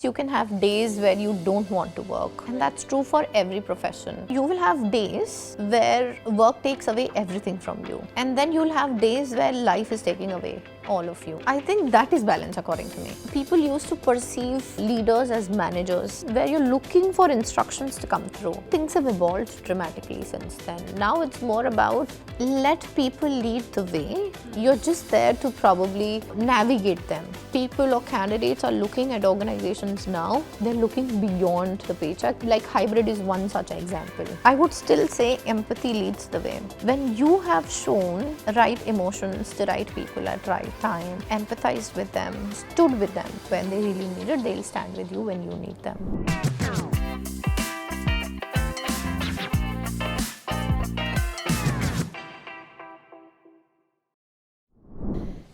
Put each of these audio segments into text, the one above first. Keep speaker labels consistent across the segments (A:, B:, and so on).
A: You can have days where you don't want to work, and that's true for every profession. You will have days where work takes away everything from you, and then you'll have days where life is taking away all of you. I think that is balance according to me. People used to perceive leaders as managers, where you're looking for instructions to come through. Things have evolved dramatically since then. Now it's more about let people lead the way. You're just there to probably navigate them. People or candidates are looking at organizations now, they're looking beyond the paycheck. Like hybrid is one such example. I would still say empathy leads the way. When you have shown right emotions to right people at right time, empathized with them, stood with them when they really needed, they'll stand with you when you need them.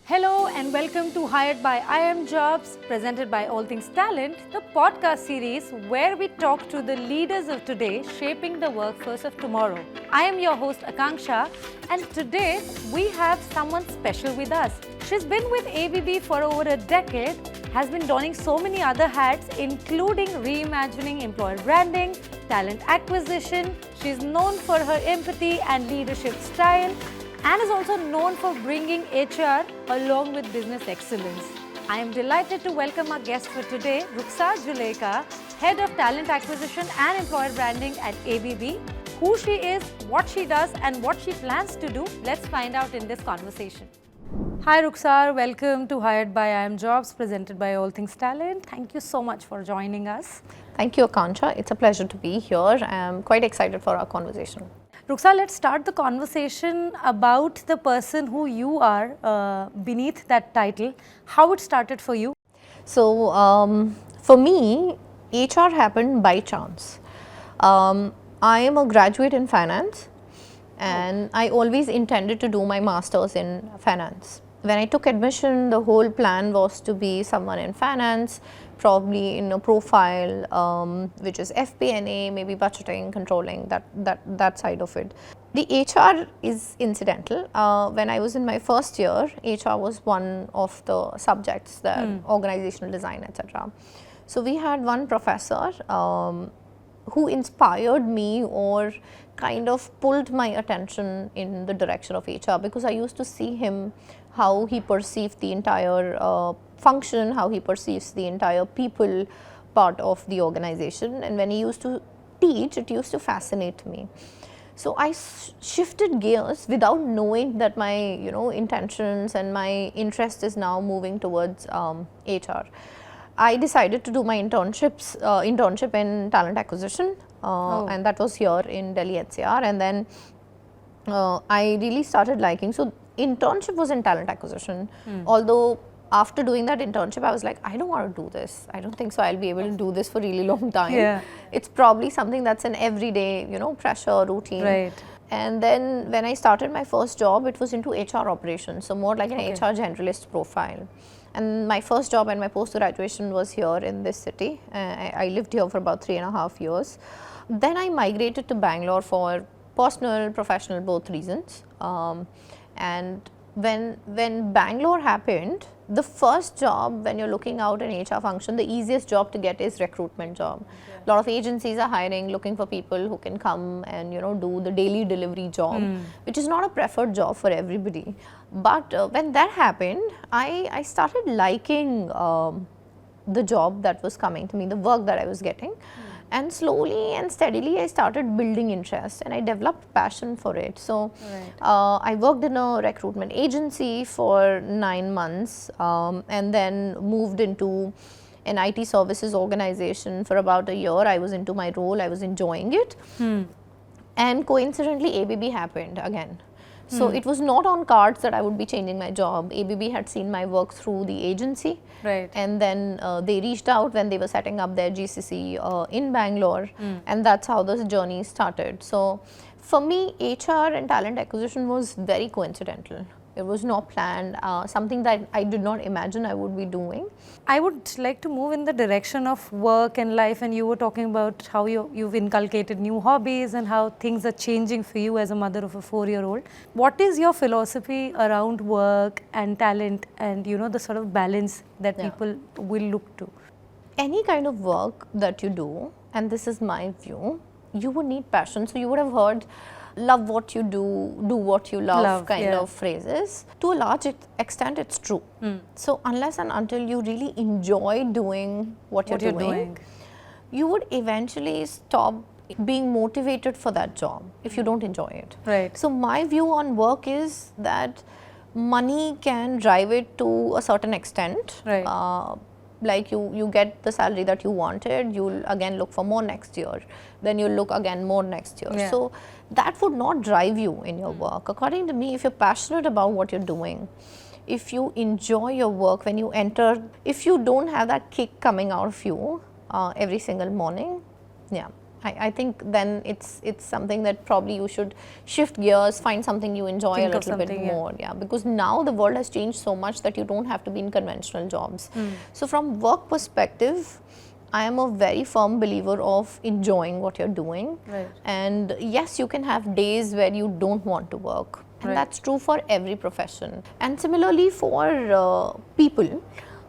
B: Hello and welcome to Hired by iimjobs, presented by All Things Talent, the podcast series where we talk to the leaders of today shaping the workforce of tomorrow. I am your host Akanksha, and today we have someone special with us. She's been with ABB for over a decade, has been donning so many other hats including reimagining employer branding, talent acquisition. She's known for her empathy and leadership style, and is also known for bringing HR along with business excellence. I am delighted to welcome our guest for today, Ruksar Julekha, Head of Talent Acquisition and Employer Branding at ABB. Who she is, what she does, and what she plans to do, let's find out in this conversation. Hi Ruksar, welcome to Hired by iimjobs, presented by All Things Talent. Thank you so much for joining us.
A: Thank you, Akanksha. It's a pleasure to be here. I'm quite excited for our conversation.
B: Ruksar, let's start the conversation about the person who you are beneath that title. How it started for you?
A: So, for me, HR happened by chance. I am a graduate in finance, and I always intended to do my master's in finance. When I took admission, the whole plan was to be someone in finance, probably in a profile which is FP&A, maybe budgeting, controlling, that side of it. The HR is incidental. When I was in my first year, HR was one of the subjects, that organizational design, etc. So we had one professor who inspired me or kind of pulled my attention in the direction of HR, because I used to see him, how he perceived the entire function, how he perceives the entire people part of the organization, and when he used to teach, it used to fascinate me. So I shifted gears without knowing that my intentions and my interest is now moving towards HR. I decided to do my internship in talent acquisition, and that was here in Delhi NCR, and then I really started liking. So internship was in talent acquisition, although after doing that internship I was like, I don't want to do this. I don't think so I'll be able to do this for a really long time.
B: Yeah.
A: It's probably something that's an everyday pressure, routine.
B: Right.
A: And then when I started my first job, it was into HR operations, so more like an HR generalist profile. And my first job and my post-graduation was here in this city. I lived here for about 3.5 years. Then I migrated to Bangalore for personal, professional, both reasons. And when Bangalore happened, the first job when you're looking out an HR function, the easiest job to get is recruitment job. A lot of agencies are hiring, looking for people who can come and do the daily delivery job, which is not a preferred job for everybody. But when that happened, I started liking the job that was coming to me, the work that I was getting. And slowly and steadily I started building interest, and I developed passion for it. So I worked in a recruitment agency for 9 months, and then moved into an IT services organization for about a year. I was into my role, I was enjoying it. And coincidentally ABB happened again. So it was not on cards that I would be changing my job. ABB had seen my work through the agency, and then they reached out when they were setting up their GCC in Bangalore, and that's how this journey started. So for me, HR and talent acquisition was very coincidental. It was not planned, something that I did not imagine I would be doing.
B: I would like to move in the direction of work and life, and you were talking about how you've inculcated new hobbies and how things are changing for you as a mother of a 4-year-old. What is your philosophy around work and talent and the sort of balance that people will look to?
A: any kind of work that you do, and this is my view, you would need passion. So you would have heard love what you do what you love kind of phrases. To a large extent it's true. So unless and until you really enjoy doing what you're doing, you would eventually stop being motivated for that job if you don't enjoy it.
B: Right.
A: So my view on work is that money can drive it to a certain extent.
B: Right.
A: Like you get the salary that you wanted, you'll again look for more next year, then you'll look again more next year. So that would not drive you in your work. According to me, if you're passionate about what you're doing, if you enjoy your work when you enter, if you don't have that kick coming out of you every single morning, I think then it's something that probably you should shift gears, find something you enjoy a little bit more. Because now the world has changed so much that you don't have to be in conventional jobs. So from work perspective, I am a very firm believer of enjoying what you're doing.
B: Right.
A: And yes, you can have days where you don't want to work. And that's true for every profession. And similarly for people,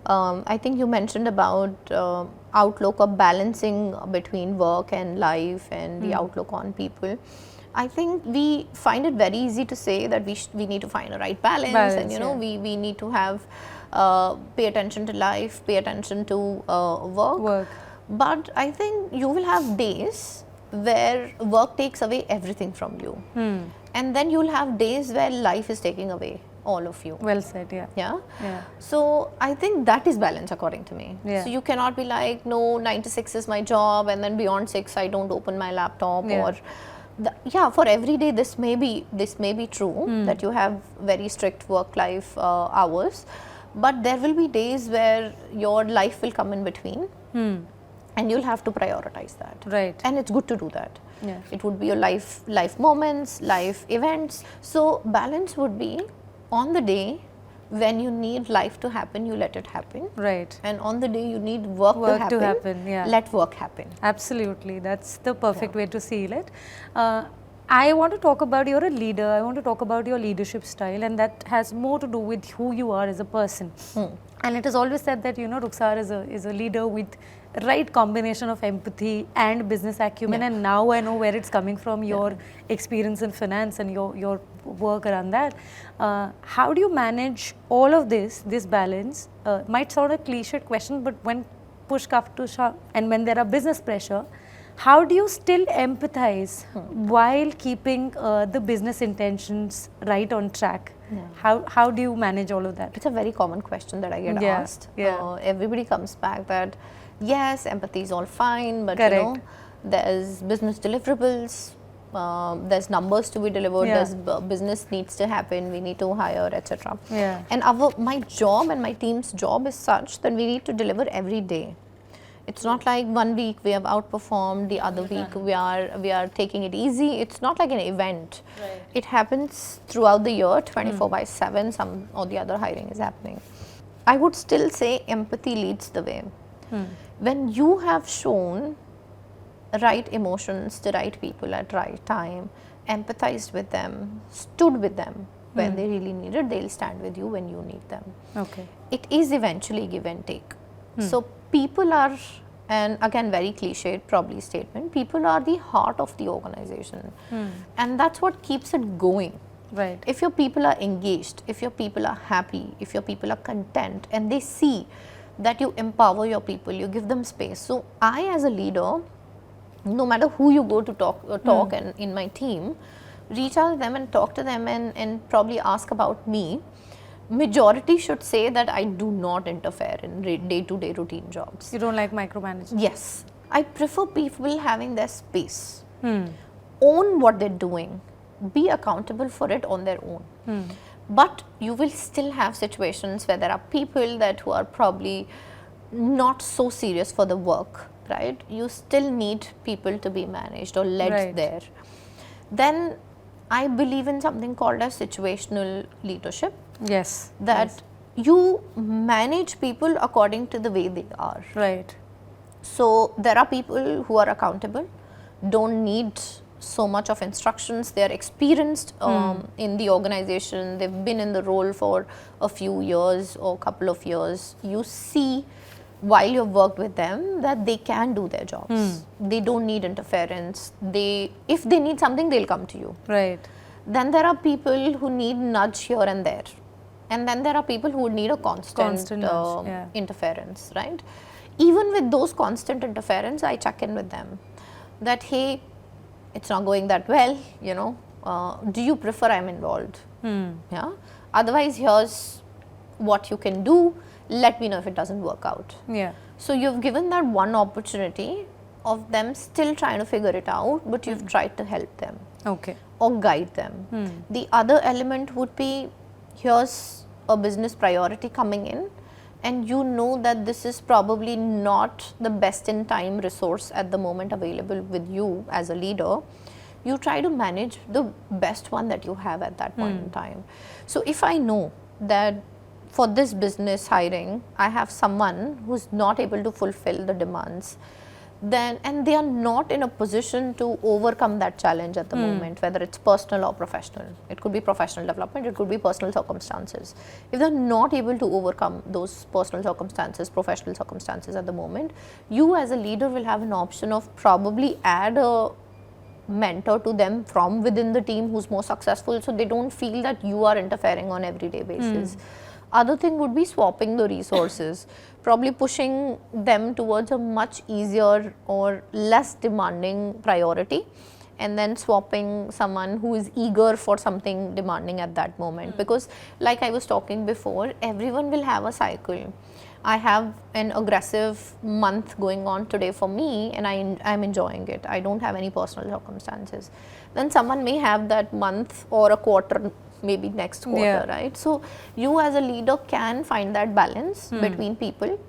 A: I think you mentioned about outlook or balancing between work and life and the outlook on people. I think we find it very easy to say that we need to find a right balance and we need to have pay attention to life, pay attention to work. But I think you will have days where work takes away everything from you, and then you'll have days where life is taking away all of you.
B: Well said. Yeah.
A: So I think that is balance according to me. So you cannot be like, no, 9 to 6 is my job and then beyond 6 I don't open my laptop or for every day this may be true that you have very strict work life hours, but there will be days where your life will come in between and you'll have to prioritize that.
B: Right.
A: And it's good to do that. It would be your life moments, life events. So balance would be, on the day when you need life to happen, you let it happen.
B: Right.
A: And on the day you need work to happen, let work happen.
B: Absolutely. That's the perfect way to see it. I want to talk about, you're a leader, I want to talk about your leadership style, and that has more to do with who you are as a person. And it is always said that, Ruksar is a leader with right combination of empathy and business acumen, and now I know where it's coming from, your experience in finance and your work around that. How do you manage all of this balance? Might sound a cliched question, but when push comes to shove and when there are business pressure, how do you still empathize while keeping the business intentions right on track? How do you manage all of that?
A: It's a very common question that I get asked. Everybody comes back that yes, empathy is all fine, but there's business deliverables, there's numbers to be delivered, there's business needs to happen, we need to hire, etc. And my job and my team's job is such that we need to deliver every day. It's not like 1 week we have outperformed, the other week we are taking it easy. It's not like an event. It happens throughout the year, 24/7, some or the other hiring is happening. I would still say empathy leads the way. When you have shown right emotions to right people at right time, empathized with them, stood with them when they really needed, they'll stand with you when you need them. It is eventually give and take. So people are, and again very cliched probably statement, people are the heart of the organization, and that's what keeps it going.
B: Right.
A: If your people are engaged, if your people are happy, if your people are content and they see that you empower your people, you give them space. So I as a leader, no matter who you go to talk and in my team, reach out to them and talk to them and probably ask about me. Majority should say that I do not interfere in day-to-day routine jobs.
B: You don't like micromanaging?
A: Yes. I prefer people having their space. Own what they're doing. Be accountable for it on their own. But you will still have situations where there are people who are probably not so serious for the work, right? You still need people to be managed or led there. Then I believe in something called as situational leadership. That you manage people according to the way they are.
B: Right.
A: So there are people who are accountable, don't need so much of instructions, they are experienced in the organization, they've been in the role for a few years or couple of years. You see while you've worked with them, that they can do their jobs. They don't need interference. If they need something, they'll come to you.
B: Right.
A: Then there are people who need nudge here and there. And then there are people who would need a constant
B: nudge, yeah.
A: interference, right? Even with those constant interference, I check in with them that, hey, it's not going that well, you know, do you prefer I'm involved? Yeah. Otherwise, here's what you can do. Let me know if it doesn't work out.
B: Yeah.
A: So you've given that one opportunity of them still trying to figure it out, but you've tried to help them.
B: Okay.
A: Or guide them. The other element would be, here's a business priority coming in, and you know that this is probably not the best in time resource at the moment available with you as a leader. You try to manage the best one that you have at that point in time. So if I know that for this business hiring, I have someone who's not able to fulfill the demands, then, and they are not in a position to overcome that challenge at the moment, whether it's personal or professional. It could be professional development, it could be personal circumstances. If they're not able to overcome those personal circumstances, professional circumstances at the moment, you as a leader will have an option of probably add a mentor to them from within the team who's more successful, so they don't feel that you are interfering on everyday basis. Other thing would be swapping the resources, probably pushing them towards a much easier or less demanding priority, and then swapping someone who is eager for something demanding at that moment. Because like I was talking before, everyone will have a cycle. I have an aggressive month going on today for me, and I'm enjoying it. I don't have any personal circumstances. Then someone may have that month or a quarter, maybe next quarter, right? So you as a leader can find that balance between people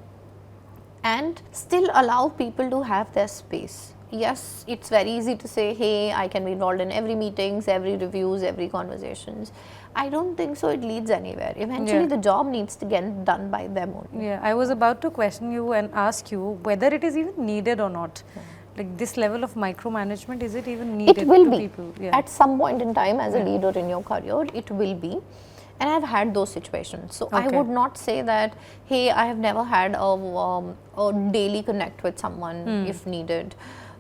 A: and still allow people to have their space. Yes, it's very easy to say, hey, I can be involved in every meetings, every reviews, every conversations. I don't think so it leads anywhere. Eventually the job needs to get done by them only.
B: Yeah, I was about to question you and ask you whether it is even needed or not. Like this level of micromanagement, is it even needed
A: it will
B: to
A: be.
B: people?
A: At some point in time as a leader in your career, it will be. And I've had those situations. So I would not say that, hey, I have never had a daily connect with someone if needed.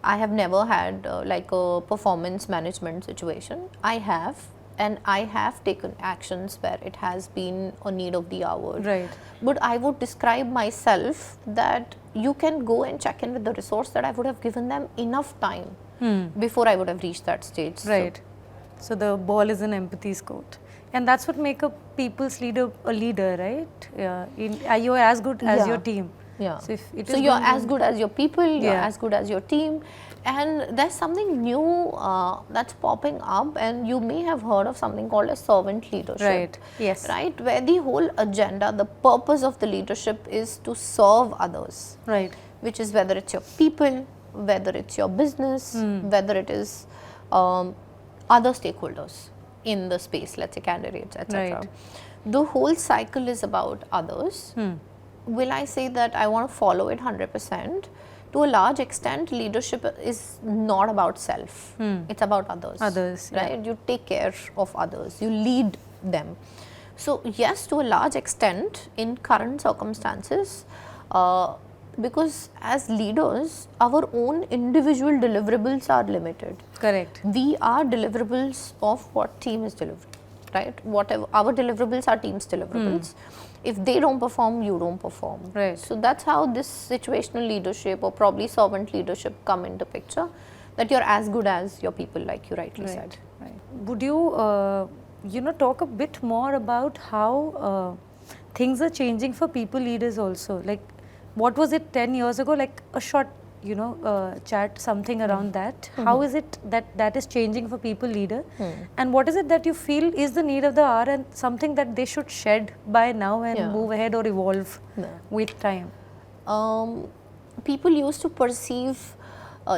A: I have never had like a performance management situation. I have, and I have taken actions where it has been a need of the hour.
B: Right.
A: But I would describe myself that you can go and check in with the resource that I would have given them enough time before I would have reached that stage.
B: Right. So the ball is in empathy's court. And that's what makes a people's leader a leader, right? Yeah. You're as good as your team.
A: Yeah.
B: So, if it
A: so
B: is
A: you're as good as your people, you're
B: Yeah.
A: as good as your team. And there's something new that's popping up, and you may have heard of something called as servant leadership.
B: Right. Yes.
A: Right? Where the whole agenda, the purpose of the leadership is to serve others.
B: Right.
A: Which is whether it's your people, whether it's your business, whether it is other stakeholders in the space, let's say candidates, etc.
B: Right.
A: The whole cycle is about others. Will I say that I want to follow it 100%? To a large extent, leadership is not about self. It's about others.
B: Others,
A: right? You take care of others. You lead them. So yes, to a large extent, in current circumstances, because as leaders, our own individual deliverables are limited.
B: Correct.
A: We are deliverables of what team is delivering, right? Whatever our deliverables are team's deliverables. If they don't perform, you don't perform.
B: Right.
A: So that's how this situational leadership or probably servant leadership come into picture, that you're as good as your people, like you rightly said.
B: Right. Would you, talk a bit more about how things are changing for people leaders also? Like, what was it 10 years ago? Like a short, chat, something around that. How is it that is changing for people leader? And what is it that you feel is the need of the hour and something that they should shed by now and move ahead or evolve with time?
A: People used to perceive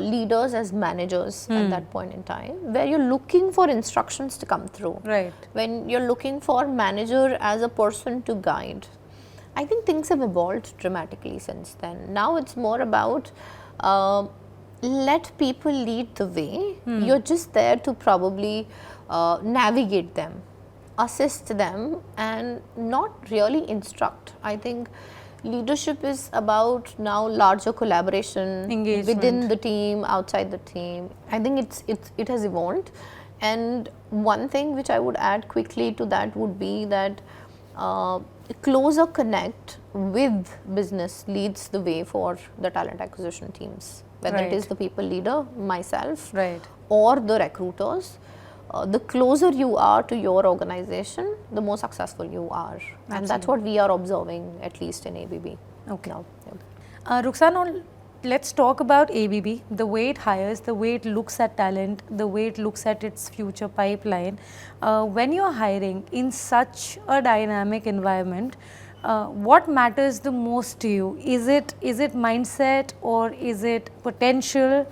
A: leaders as managers at that point in time, where you're looking for instructions to come through.
B: Right.
A: When you're looking for manager as a person to guide. I think things have evolved dramatically since then. Now it's more about let people lead the way. You're just there to probably navigate them, assist them, and not really instruct. I think Leadership is about now larger collaboration
B: Engagement.
A: within the team, outside the team. I think it has evolved. And one thing which I would add quickly to that would be that closer connect with business leads the way for the talent acquisition teams, whether it is the people leader, myself, or the recruiters. The closer you are to your organization, the more successful you are. Absolutely. And that's what we are observing, at least in ABB.
B: Okay.
A: Now.
B: Ruksar, now let's talk about ABB, the way it hires, the way it looks at talent, the way it looks at its future pipeline. When you're hiring in such a dynamic environment, what matters the most to you? Is it mindset, or is it potential,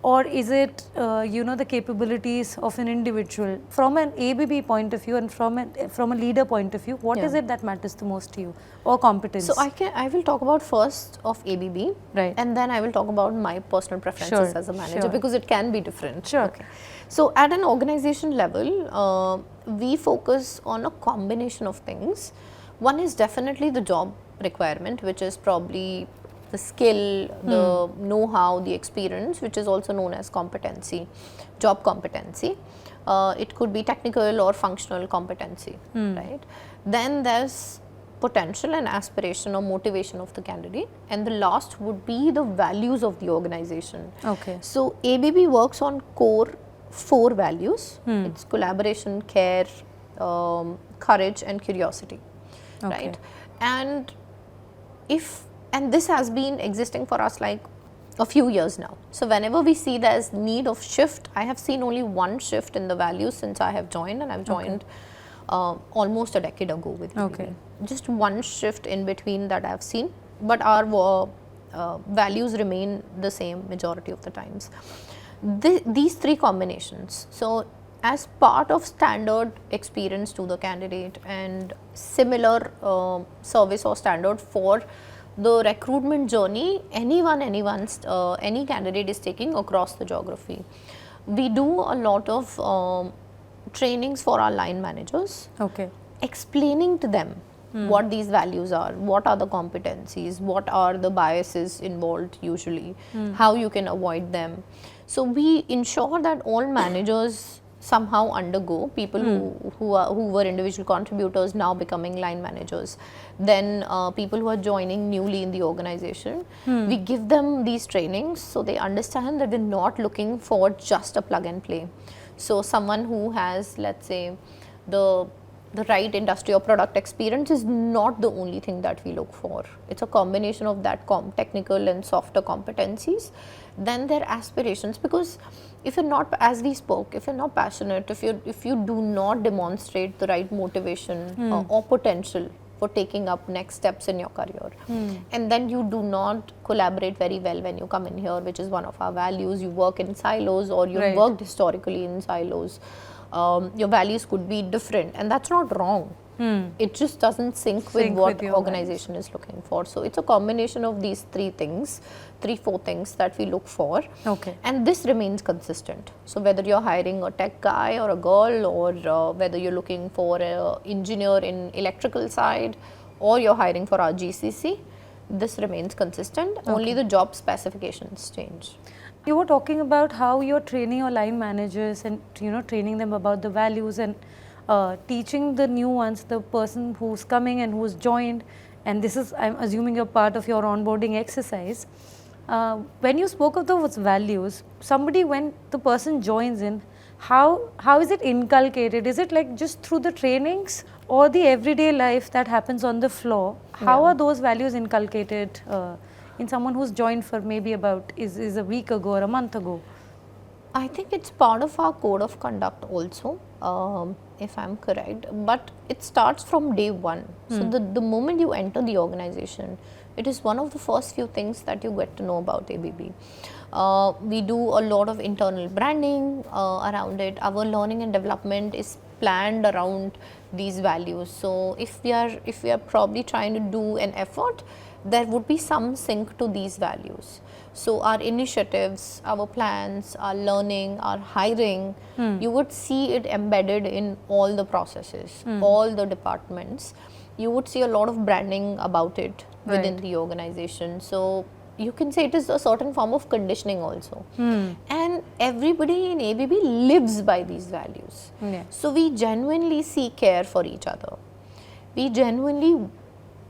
B: or is it the capabilities of an individual? From an ABB point of view and from a leader point of view, what is it that matters the most to you, or competence?
A: So I will talk about first of ABB, and then I will talk about my personal preferences as a manager, because it can be different. Okay. So at an organization level, we focus on a combination of things. One is definitely the job requirement, which is probably the skill, the know-how, the experience, which is also known as competency, job competency. It could be technical or functional competency, right? Then there's potential and aspiration or motivation of the candidate, and the last would be the values of the organization.
B: Okay.
A: So ABB works on core 4 values. It's collaboration, care, courage, and curiosity. Okay. Right? And this has been existing for us like a few years now. So whenever we see there's need of shift, I have seen only one shift in the values since I have joined, and I've joined almost a decade ago with ABB. Just one shift in between that I've seen, but our values remain the same majority of the times. These 3 combinations. So as part of standard experience to the candidate and similar service or standard for the recruitment journey any candidate is taking across the geography. We do a lot of trainings for our line managers, explaining to them what these values are, what are the competencies, what are the biases involved usually, how you can avoid them. So we ensure that all managers somehow undergo, people who were individual contributors now becoming line managers, then people who are joining newly in the organization, we give them these trainings so they understand that we're not looking for just a plug and play. So someone who has, let's say, the right industry or product experience is not the only thing that we look for. It's a combination of that technical and softer competencies, then their aspirations, because if you're not, as we spoke, if you're not passionate, if you do not demonstrate the right motivation or potential for taking up next steps in your career, and then you do not collaborate very well when you come in here, which is one of our values. You work in silos, or you've worked historically in silos. Your values could be different, and that's not wrong. It just doesn't sync with what the organization is looking for. So it's a combination of these 4 things that we look for, and this remains consistent. So whether you're hiring a tech guy or a girl, or whether you're looking for an engineer in electrical side, or you're hiring for our GCC, this remains consistent. Only the job specifications change.
B: You were talking about how you're training your line managers and training them about the values and teaching the new ones, the person who's coming and who's joined, and this is, I'm assuming, a part of your onboarding exercise. When you spoke of those values, when the person joins in, how is it inculcated? Is it like just through the trainings or the everyday life that happens on the floor? How are those values inculcated in someone who's joined for maybe about is a week ago or a month ago?
A: I think it's part of our code of conduct also, if I'm correct, but it starts from day one. So the moment you enter the organization, it is one of the first few things that you get to know about ABB. We do a lot of internal branding around it. Our learning and development is planned around these values. So if we are probably trying to do an effort, there would be some sync to these values. So our initiatives, our plans, our learning, our hiring, you would see it embedded in all the processes, all the departments. You would see a lot of branding about it. within the organization. So you can say it is a certain form of conditioning also. And everybody in ABB lives by these values. So we genuinely see care for each other. We genuinely,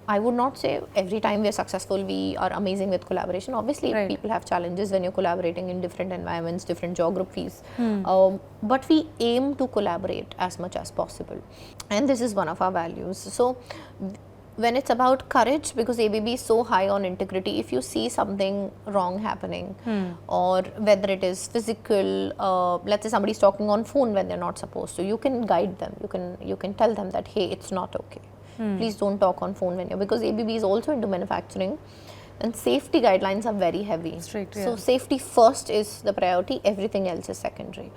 A: I would not say every time we are successful, we are amazing with collaboration. Obviously, people have challenges when you're collaborating in different environments, different geographies. But we aim to collaborate as much as possible. And this is one of our values. So when it's about courage, because ABB is so high on integrity, if you see something wrong happening, or whether it is physical, let's say somebody's talking on phone when they're not supposed to, you can guide them. You can tell them that, hey, it's not okay. Please don't talk on phone when you're, because ABB is also into manufacturing, and safety guidelines are very heavy.
B: Strict,
A: So safety first is the priority, everything else is secondary.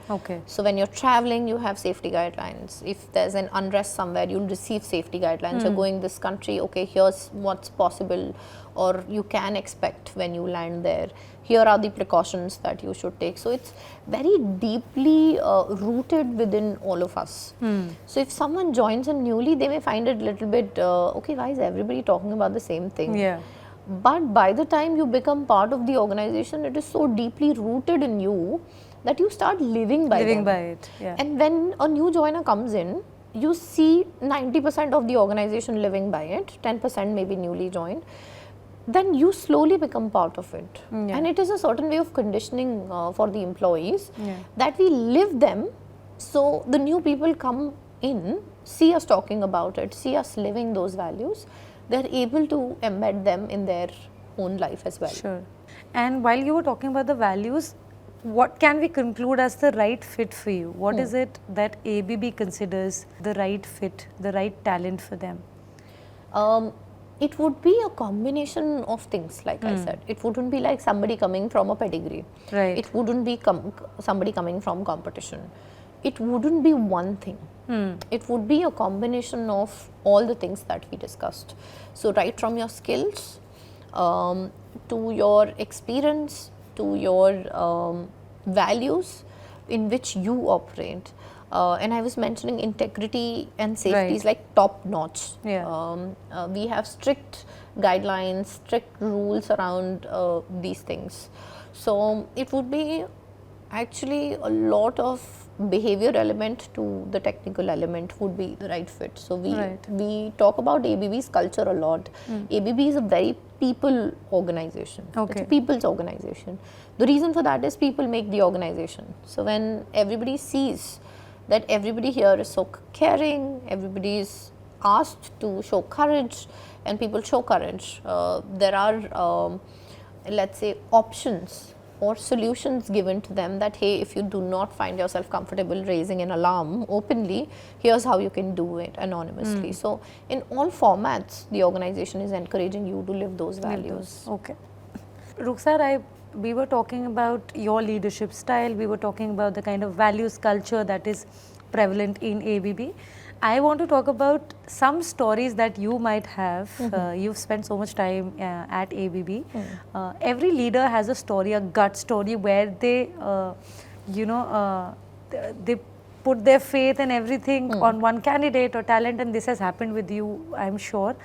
A: So when you're traveling, you have safety guidelines. If there's an unrest somewhere, you'll receive safety guidelines. You're going this country, okay, here's what's possible or you can expect when you land there. Here are the precautions that you should take. So it's very deeply rooted within all of us. So if someone joins in newly, they may find it a little bit, okay, why is everybody talking about the same thing? But by the time you become part of the organization, it is so deeply rooted in you that you start living by
B: it.
A: And when a new joiner comes in, you see 90% of the organization living by it, 10% maybe newly joined. Then you slowly become part of it. And it is a certain way of conditioning for the employees that we live them. So the new people come in, see us talking about it, see us living those values. They're able to embed them in their own life as well.
B: Sure. And while you were talking about the values, what can we conclude as the right fit for you? What is it that ABB considers the right fit, the right talent for them?
A: It would be a combination of things, like I said. It wouldn't be like somebody coming from a pedigree. It wouldn't be somebody coming from competition. It wouldn't be one thing. It would be a combination of all the things that we discussed. So right from your skills, to your experience, to your values in which you operate. And I was mentioning integrity and safety is like top notch. We have strict guidelines, strict rules around these things. So it would be actually a lot of behavior element to the technical element would be the right fit. So we talk about ABB's culture a lot. ABB is a very people organization. It's a people's organization. The reason for that is people make the organization. So when everybody sees that everybody here is so caring, everybody is asked to show courage, and people show courage, there are let's say options or solutions given to them that, hey, if you do not find yourself comfortable raising an alarm openly, here's how you can do it anonymously. So in all formats, the organization is encouraging you to live those values.
B: Ruksar, we were talking about your leadership style, we were talking about the kind of values culture that is prevalent in ABB. I want to talk about some stories that you might have. You've spent so much time at ABB. Every leader has a story, a gut story, where they, they put their faith and everything on one candidate or talent, and this has happened with you, I'm sure.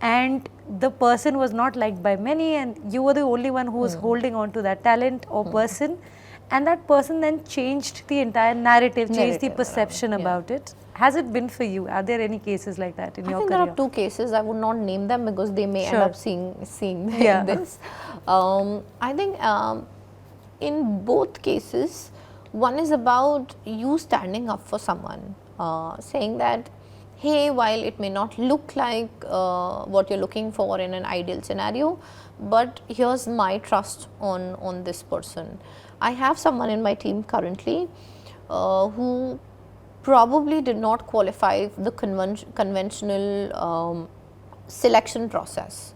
B: And the person was not liked by many, and you were the only one who was holding on to that talent or person. And that person then changed the entire narrative, changed the perception about it. Has it been for you? Are there any cases like that in your career?
A: There are two cases. I would not name them because they may end up seeing this. I think in both cases, one is about you standing up for someone, saying that, hey, while it may not look like what you're looking for in an ideal scenario, but here's my trust on this person. I have someone in my team currently who probably did not qualify the conventional selection process.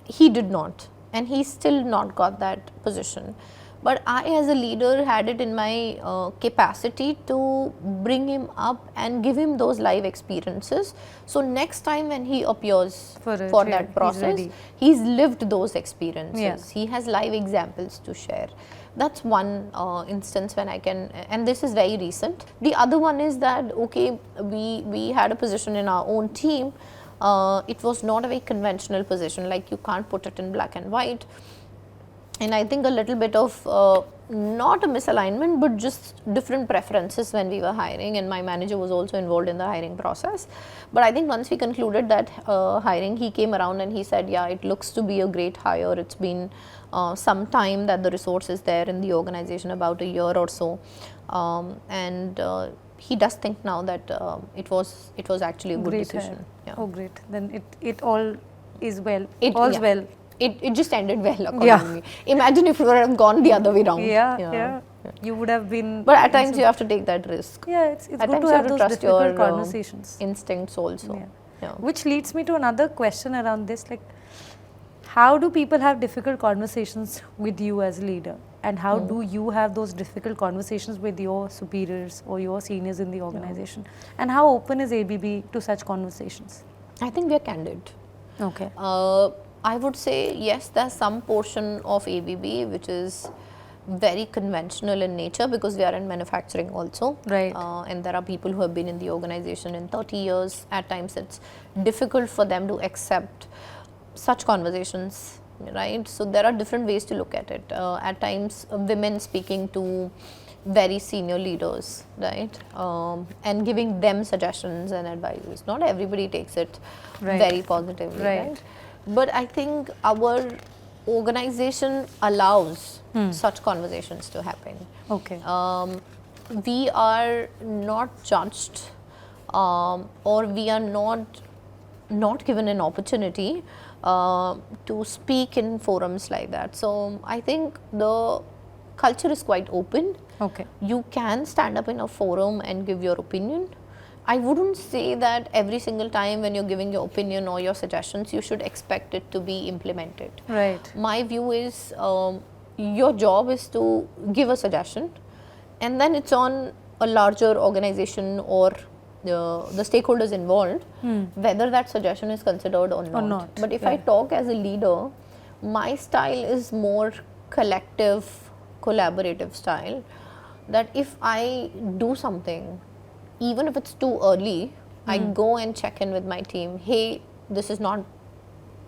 A: He did not, and he still not got that position. But I, as a leader, had it in my capacity to bring him up and give him those live experiences. So next time when he appears for that process, he's lived those experiences. He has live examples to share. That's one instance when I can, and this is very recent. The other one is that, okay, we had a position in our own team It was not a very conventional position, like you can't put it in black and white. And I think a little bit of not a misalignment, but just different preferences when we were hiring, and my manager was also involved in the hiring process. But I think once we concluded that hiring, he came around and he said, yeah, it looks to be a great hire. It's been some time that the resource is there in the organization, about a year or so, and he does think now that it was actually a good
B: Great
A: decision.
B: hire.
A: Yeah.
B: Oh, great. Then it all is well.
A: All's
B: All's well.
A: It just ended well, according to me. Imagine if it would have gone the other way round.
B: Yeah. You would have been.
A: But at times you have to take that risk.
B: Yeah, it's
A: At
B: good
A: times
B: to
A: you
B: have those
A: trust
B: difficult
A: your
B: conversations.
A: instincts also.
B: Yeah.
A: Yeah.
B: Which leads me to another question around this, like, how do people have difficult conversations with you as a leader, and how do you have those difficult conversations with your superiors or your seniors in the organization, and how open is ABB to such conversations?
A: I think we are candid.
B: Okay.
A: I would say yes, there's some portion of ABB which is very conventional in nature, because we are in manufacturing also.
B: Right.
A: And there are people who have been in the organization in 30 years. At times it's difficult for them to accept such conversations, right? So there are different ways to look at it. At times women speaking to very senior leaders, right, and giving them suggestions and advices. Not everybody takes it very positively, right? But I think our organization allows such conversations to happen.
B: Okay.
A: We are not judged, or we are not given an opportunity to speak in forums like that. So I think the culture is quite open.
B: Okay.
A: You can stand up in a forum and give your opinion. I wouldn't say that every single time when you're giving your opinion or your suggestions, you should expect it to be implemented.
B: Right.
A: My view is your job is to give a suggestion, and then it's on a larger organization or the stakeholders involved whether that suggestion is considered or not. But if I talk as a leader, my style is more collective, collaborative style, that if I do something, even if it's too early, I go and check in with my team. Hey, this is not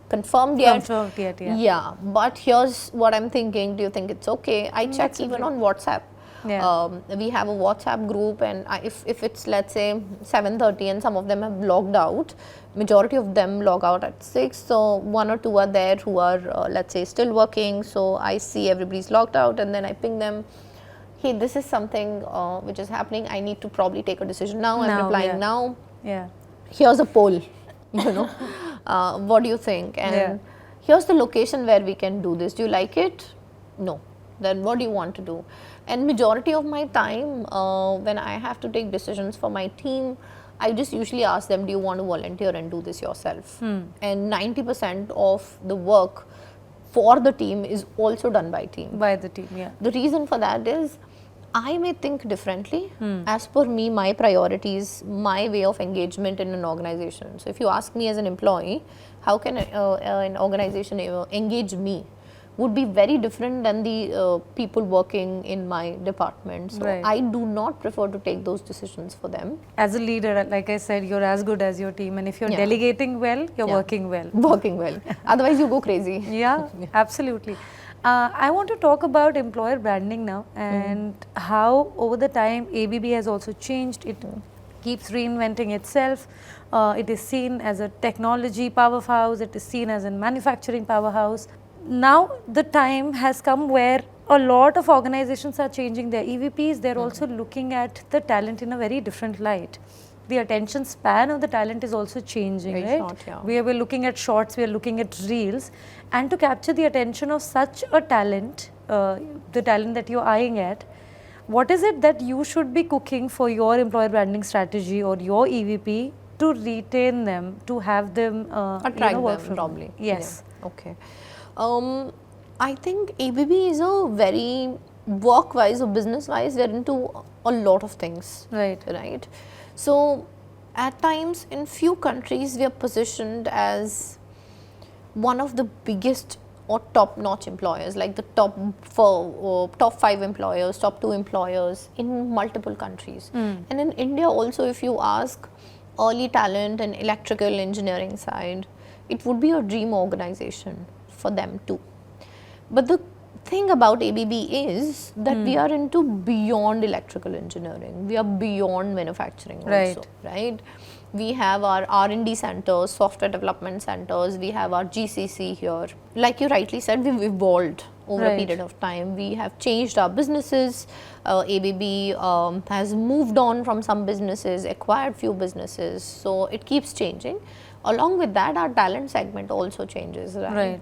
A: confirmed yet. Yeah, but here's what I'm thinking. Do you think it's okay? I check even on WhatsApp.
B: Yeah.
A: We have a WhatsApp group, and if it's, let's say, 7:30 and some of them have logged out, majority of them log out at 6, so 1 or 2 are there who are let's say still working, so I see everybody's logged out, and then I ping them, hey, this is something which is happening, I need to probably take a decision now, I'm replying now.
B: Yeah.
A: Here's a poll, you know, what do you think, and here's the location where we can do this, do you like it? No. Then what do you want to do? And majority of my time when I have to take decisions for my team, I just usually ask them, do you want to volunteer and do this yourself? And 90% of the work for the team is also done by team.
B: By the team, yeah.
A: The reason for that is I may think differently. As per me, my priorities, my way of engagement in an organization. So if you ask me as an employee, how can an organization engage me, would be very different than the people working in my department. So I do not prefer to take those decisions for them.
B: As a leader, like I said, you're as good as your team, and if you're delegating well, you're working well.
A: Working well. Otherwise, you go crazy.
B: Yeah, absolutely. I want to talk about employer branding now, and how over the time ABB has also changed. It keeps reinventing itself. It is seen as a technology powerhouse. It is seen as a manufacturing powerhouse. Now the time has come where a lot of organizations are changing their EVPs. They're also looking at the talent in a very different light. The attention span of the talent is also changing,
A: very
B: right?
A: Short,
B: We're looking at shorts, we're looking at reels, and to capture the attention of such a talent, the talent that you're eyeing at, what is it that you should be cooking for your employer branding strategy or your EVP to retain them, to have them
A: attract them probably?
B: Yes.
A: Yeah. Okay. I think ABB is a very work-wise or business-wise, we're into a lot of things. Right. So at times in few countries we are positioned as one of the biggest or top-notch employers, like the top 5 employers, top 2 employers in multiple countries. And in India also, if you ask, early talent and electrical engineering side, it would be a dream organization for them too. But the thing about ABB is that we are into beyond electrical engineering. We are beyond manufacturing also, right? We have our R&D centers, software development centers. We have our GCC here. Like you rightly said, we've evolved over a period of time. We have changed our businesses. ABB has moved on from some businesses, acquired few businesses. So it keeps changing. Along with that, our talent segment also changes, right?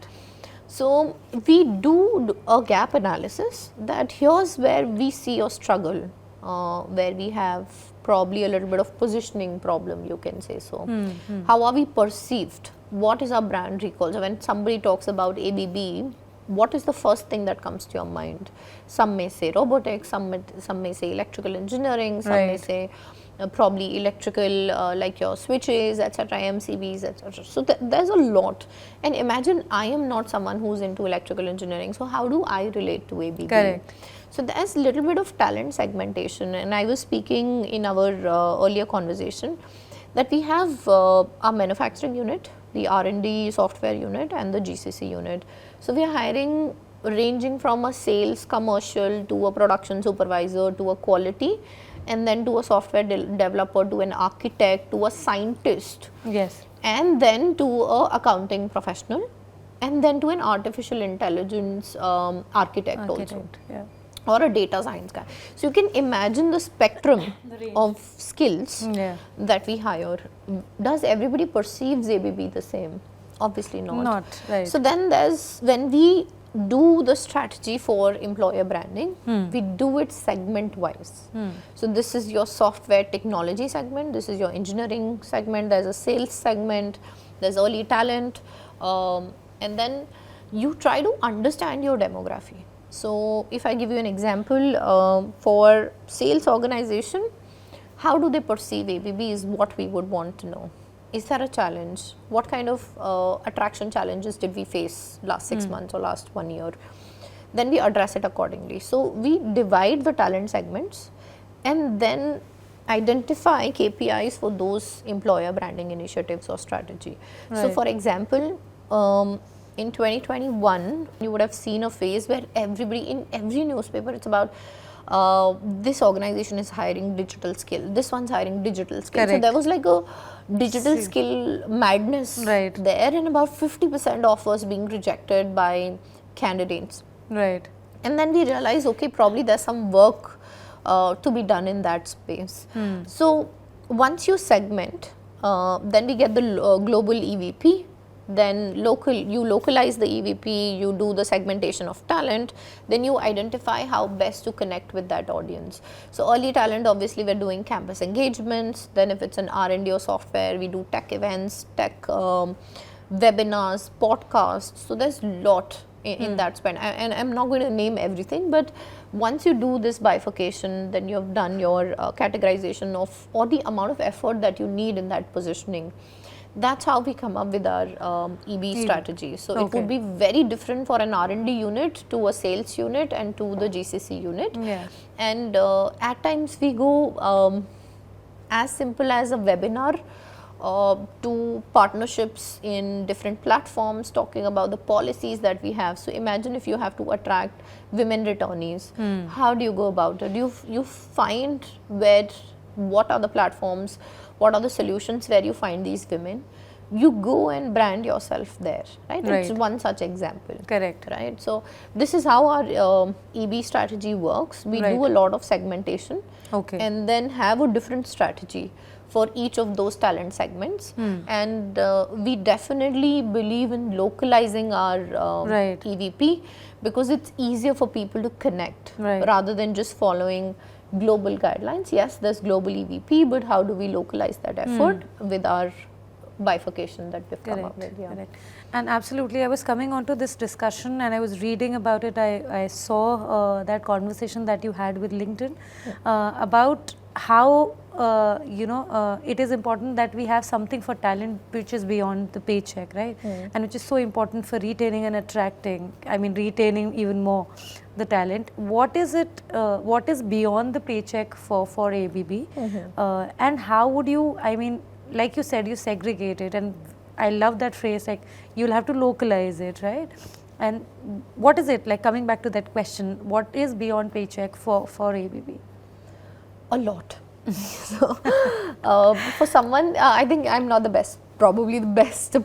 A: So we do a gap analysis that here's where we see a struggle, where we have probably a little bit of positioning problem, you can say so. How are we perceived? What is our brand recall? So when somebody talks about ABB, what is the first thing that comes to your mind? Some may say robotics, some may say electrical engineering, some may say probably electrical like your switches, etc., MCBs, etc. So there's a lot. And imagine I am not someone who's into electrical engineering. So how do I relate to ABB?
B: Correct.
A: So there's a little bit of talent segmentation. And I was speaking in our earlier conversation that we have our manufacturing unit, the R&D software unit, and the GCC unit. So we are hiring ranging from a sales commercial to a production supervisor to a quality, and then to a software developer, to an architect, to a scientist, and then to a accounting professional, and then to an artificial intelligence architect also, or a data science guy. So you can imagine the spectrum of skills that we hire. Does everybody perceives ABB the same? Obviously not. So then there's, when we do the strategy for employer branding, we do it segment wise. So this is your software technology segment, this is your engineering segment, there's a sales segment, there's early talent, and then you try to understand your demography. So if I give you an example, for sales organization, how do they perceive ABB is what we would want to know. Is there a challenge? What kind of attraction challenges did we face last 6 months or last 1 year? Then we address it accordingly. So we divide the talent segments and then identify KPIs for those employer branding initiatives or strategy. So for example, in 2021, you would have seen a phase where everybody, in every newspaper, it's about this organization is hiring digital skill, this one's hiring digital skill. So there was like a digital skill madness there, and about 50% offers being rejected by candidates. And then we realized, okay, probably there's some work to be done in that space. So once you segment, then we get the global EVP. Then you localize the EVP, you do the segmentation of talent, then you identify how best to connect with that audience. So early talent, obviously we're doing campus engagements. Then if it's an R&D or software, we do tech events, tech webinars, podcasts. So there's a lot in that spend, and I'm not going to name everything, but once you do this bifurcation, then you have done your categorization of, or the amount of effort that you need in that positioning. That's how we come up with our EB strategy. So it would be very different for an R&D unit to a sales unit and to the GCC unit. And at times we go as simple as a webinar to partnerships in different platforms, talking about the policies that we have. So imagine if you have to attract women returnees, how do you go about it? You find what are the platforms, what are the solutions where you find these women, you go and brand yourself there, right? It's one such example. Right? So this is how our EB strategy works. We do a lot of segmentation and then have a different strategy for each of those talent segments. And we definitely believe in localizing our EVP, because it's easier for people to connect rather than just following global guidelines. Yes, there's global EVP, but how do we localize that effort with our bifurcation that we've come up with?
B: And absolutely, I was coming onto this discussion and I was reading about it. I saw that conversation that you had with LinkedIn about how it is important that we have something for talent which is beyond the paycheck, right? And which is so important for retaining and attracting, retaining even more the talent. What is it, what is beyond the paycheck for ABB? And how would you, like you said, you segregate it, and I love that phrase, like you'll have to localize it, right? And what is it, like coming back to that question, what is beyond paycheck for ABB?
A: A lot. So, for someone, I think I'm not the best, probably the best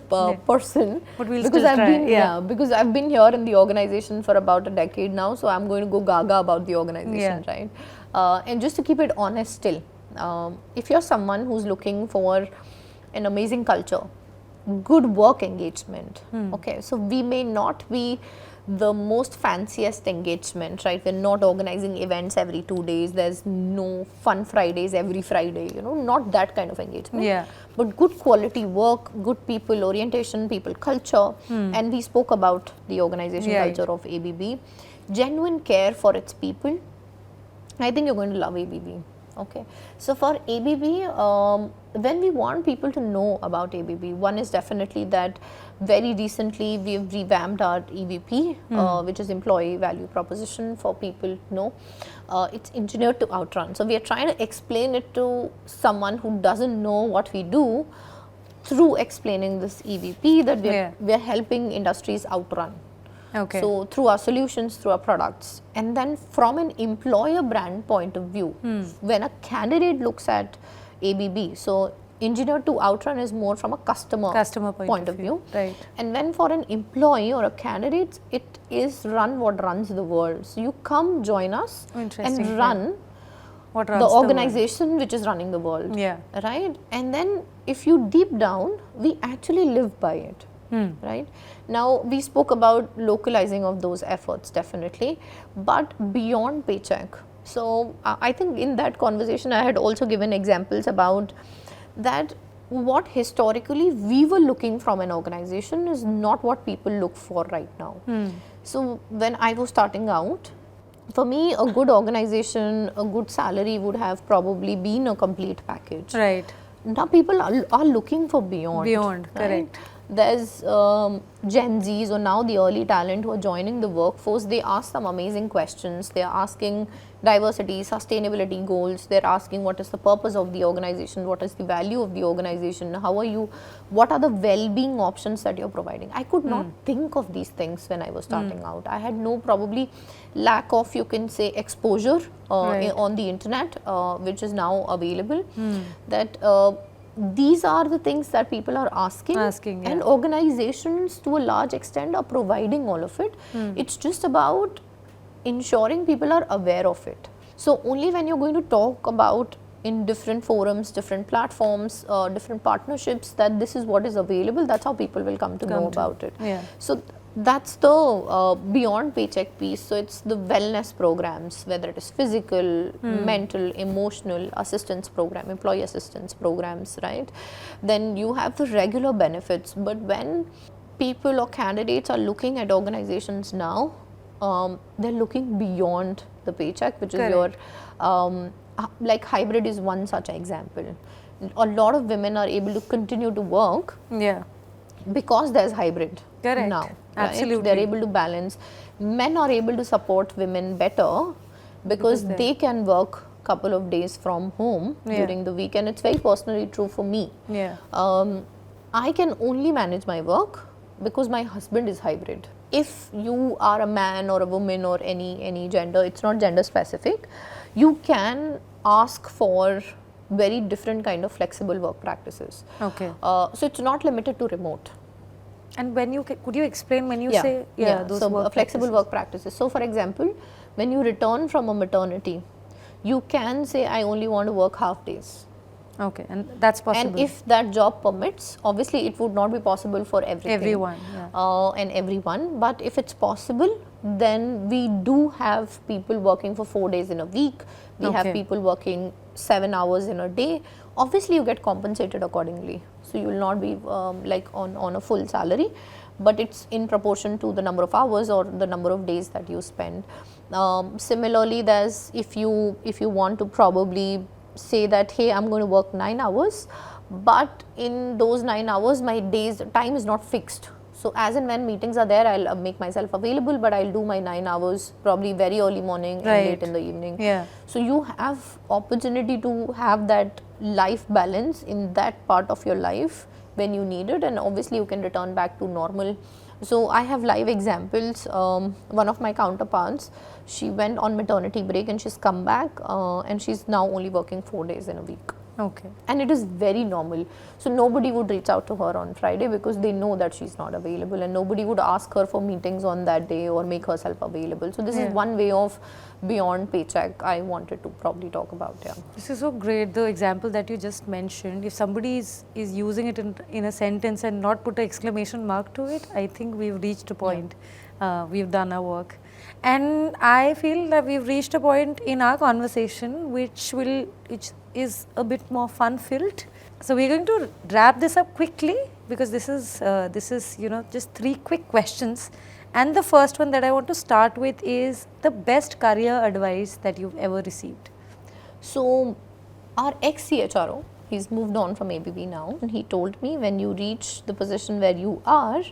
A: person,
B: but we'll
A: because
B: still
A: I've
B: try.
A: been because I've been here in the organization for about a decade now, so I'm going to go gaga about the organization, right? And just to keep it honest still, if you're someone who's looking for an amazing culture, good work engagement, okay, so we may not be the most fanciest engagement, right? We're not organizing events every 2 days, there's no fun Fridays every Friday, not that kind of engagement, but good quality work, good people orientation, people culture, and we spoke about the organization culture of ABB, genuine care for its people. I think you're going to love ABB. Okay, so for ABB, when we want people to know about ABB, one is definitely that very recently we've revamped our EVP, which is Employee Value Proposition, for people to know. It's engineered to outrun. So we are trying to explain it to someone who doesn't know what we do through explaining this EVP, that we are helping industries outrun.
B: Okay.
A: So through our solutions, through our products, and then from an employer brand point of view, when a candidate looks at ABB, so engineered to outrun is more from a customer point of view,
B: right?
A: And when for an employee or a candidate, it is run what runs the world. So you come join us and run
B: what runs
A: the organization which is running the world, right? And then if you deep down, we actually live by it. Right now we spoke about localizing of those efforts, definitely, but beyond paycheck. So I think in that conversation I had also given examples about that what historically we were looking from an organization is not what people look for right now. So when I was starting out, for me a good organization, a good salary would have probably been a complete package.
B: Right.
A: Now people are looking for beyond.
B: Right?
A: Correct. There's Gen Zs or now the early talent who are joining the workforce. They ask some amazing questions. They are asking diversity, sustainability goals. They're asking what is the purpose of the organization, what is the value of the organization, how are you, what are the well-being options that you're providing. I could not think of these things when I was starting out. I had no probably lack of, you can say, exposure on the internet, which is now available. That these are the things that people are asking and organizations to a large extent are providing all of it. It's just about ensuring people are aware of it. So only when you're going to talk about in different forums, different platforms, different partnerships, that this is what is available, that's how people will come to know about it. So that's the beyond paycheck piece. So it's the wellness programs, whether it is physical, mental, emotional assistance program, employee assistance programs, right? Then you have the regular benefits. But when people or candidates are looking at organizations now, they're looking beyond the paycheck, which is your like hybrid is one such example. A lot of women are able to continue to work because there's hybrid now.
B: Absolutely.
A: They're able to balance. Men are able to support women better because they can work couple of days from home during the week, and it's very personally true for me. I can only manage my work because my husband is hybrid. If you are a man or a woman or any gender, it's not gender specific, you can ask for very different kind of flexible work practices. So it's not limited to remote.
B: And when you, could you explain when you say those
A: so
B: work
A: flexible work practices. So for example, when you return from a maternity, you can say I only want to work half days.
B: And that's possible.
A: And if that job permits, obviously it would not be possible for everyone. And everyone, but if it's possible, then we do have people working for 4 days in a week. We have people working 7 hours in a day. Obviously you get compensated accordingly. So you will not be like on a full salary, but it's in proportion to the number of hours or the number of days that you spend. Similarly, there's if you want to probably say that, hey, I'm going to work 9 hours, but in those 9 hours my time is not fixed. So as and when meetings are there, I'll make myself available, but I'll do my 9 hours probably very early morning and late in the evening.
B: Yeah.
A: So you have opportunity to have that life balance in that part of your life when you need it, and obviously you can return back to normal. So I have live examples. One of my counterparts, she went on maternity break and she's come back and she's now only working 4 days in a week.
B: Okay.
A: And it is very normal. So nobody would reach out to her on Friday because they know that she's not available, and nobody would ask her for meetings on that day or make herself available. So this is one way of beyond paycheck I wanted to probably talk about. Yeah.
B: This is so great, the example that you just mentioned. If somebody is using it in a sentence and not put an exclamation mark to it, I think we've reached a point. We've done our work. And I feel that we've reached a point in our conversation which is a bit more fun filled. So we're going to wrap this up quickly because this is just 3 quick questions. And the first one that I want to start with is the best career advice that you've ever received.
A: So our ex-CHRO, he's moved on from ABB now, and he told me, when you reach the position where you are,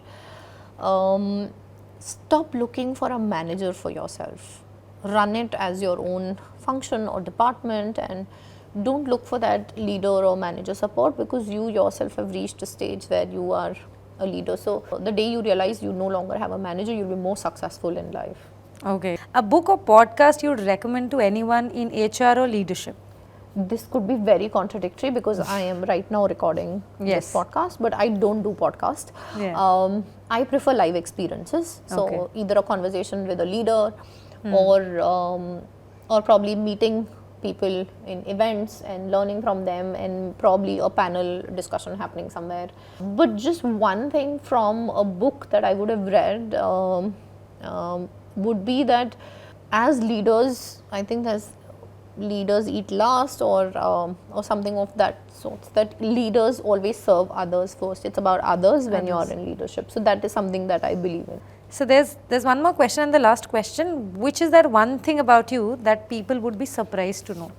A: stop looking for a manager for yourself. Run it as your own function or department, and don't look for that leader or manager support, because you yourself have reached a stage where you are a leader. So the day you realize you no longer have a manager, you'll be more successful in life.
B: Okay. A book or podcast you would recommend to anyone in HR or leadership?
A: This could be very contradictory because I am right now recording this podcast, but I don't do podcast.
B: Yeah.
A: I prefer live experiences. So either a conversation with a leader or probably meeting people in events and learning from them, and probably a panel discussion happening somewhere. But just one thing from a book that I would have read would be that as leaders, I think there's leaders eat last or something of that sort, that leaders always serve others first. It's about others when you're in leadership. So that is something that I believe in.
B: So there's one more question, and the last question, which is that one thing about you that people would be surprised to know?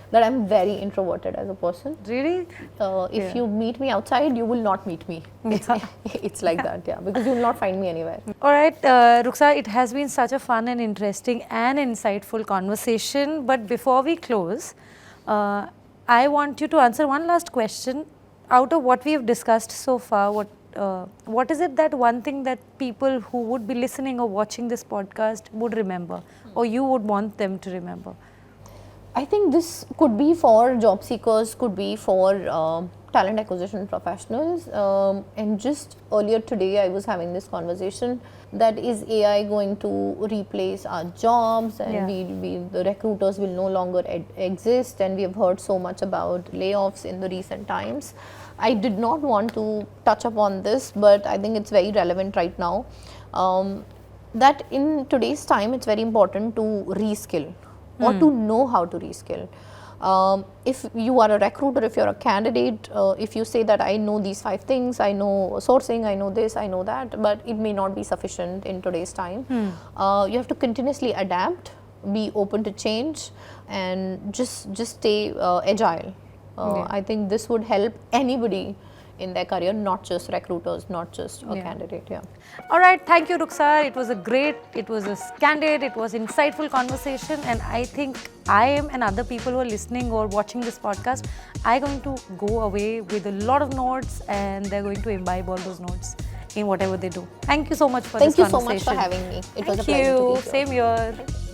A: That I'm very introverted as a person.
B: Really?
A: If you meet me outside, you will not meet me. It's like that, because you will not find me anywhere.
B: All right, Ruksar, it has been such a fun and interesting and insightful conversation. But before we close, I want you to answer one last question. Out of what we have discussed so far, what is it that one thing that people who would be listening or watching this podcast would remember, or you would want them to remember?
A: I think this could be for job seekers, could be for talent acquisition professionals. And just earlier today, I was having this conversation that is AI going to replace our jobs, and the recruiters will no longer exist, and we have heard so much about layoffs in the recent times. I did not want to touch upon this, but I think it's very relevant right now. That in today's time, it's very important to reskill or to know how to reskill. If you are a recruiter, if you're a candidate, if you say that I know these 5 things, I know sourcing, I know this, I know that, but it may not be sufficient in today's time. You have to continuously adapt, be open to change, and just stay agile. I think this would help anybody in their career, not just recruiters, not just a candidate.
B: All right, thank you, Ruksar. It was a candid, it was insightful conversation, and I think I am, and other people who are listening or watching this podcast, are going to go away with a lot of notes, and they're going to imbibe all those notes in whatever they do. Thank you so much for this conversation.
A: Thank you so much for having me. It was a pleasure to be here.
B: Same here.